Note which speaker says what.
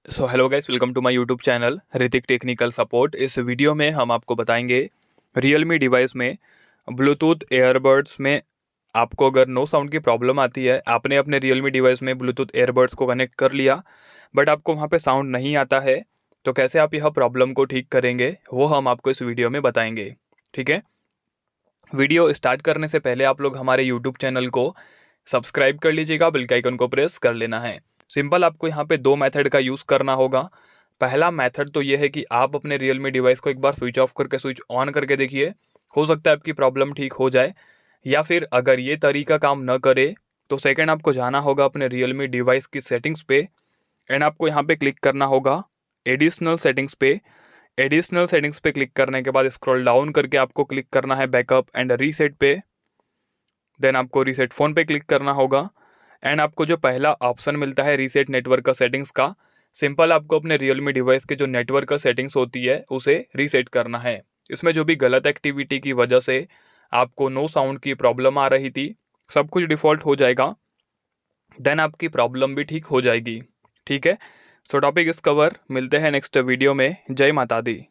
Speaker 1: So hello guys, welcome to my YouTube channel Ritik technical support. इस वीडियो में हम आपको बताएंगे रियलमी डिवाइस में ब्लूटूथ एयरबड्स में आपको अगर नो साउंड की प्रॉब्लम आती है, आपने अपने रियलमी डिवाइस में ब्लूटूथ एयरबड्स को कनेक्ट कर लिया बट आपको वहाँ पे साउंड नहीं आता है, तो कैसे आप यह प्रॉब्लम को ठीक करेंगे वो हम आपको इस वीडियो में बताएंगे। ठीक है, वीडियो स्टार्ट करने से पहले आप लोग हमारे यूट्यूब चैनल को सब्सक्राइब कर लीजिएगा, बेल के आइकन को प्रेस कर लेना है। सिंपल, आपको यहाँ पे दो मेथड का यूज़ करना होगा। पहला मेथड तो ये है कि आप अपने रियलमी डिवाइस को एक बार स्विच ऑफ करके स्विच ऑन करके देखिए, हो सकता है आपकी प्रॉब्लम ठीक हो जाए। या फिर अगर ये तरीका काम न करे तो सेकंड आपको जाना होगा अपने रियलमी डिवाइस की सेटिंग्स पे एंड आपको यहाँ पे क्लिक करना होगा एडिशनल सेटिंग्स पे। एडिशनल सेटिंग्स पे क्लिक करने के बाद स्क्रॉल डाउन करके आपको क्लिक करना है बैकअप एंड रीसेट पे। देन आपको रीसेट फ़ोन पे क्लिक करना होगा एंड आपको जो पहला ऑप्शन मिलता है रीसेट नेटवर्क का सेटिंग्स का, सिंपल आपको अपने रियलमी डिवाइस के जो नेटवर्क का सेटिंग्स होती है उसे रीसेट करना है। इसमें जो भी गलत एक्टिविटी की वजह से आपको नो साउंड की प्रॉब्लम आ रही थी, सब कुछ डिफ़ॉल्ट हो जाएगा। देन आपकी प्रॉब्लम भी ठीक हो जाएगी। ठीक है, सो टॉपिक इस कवर, मिलते हैं नेक्स्ट वीडियो में। जय माता दी।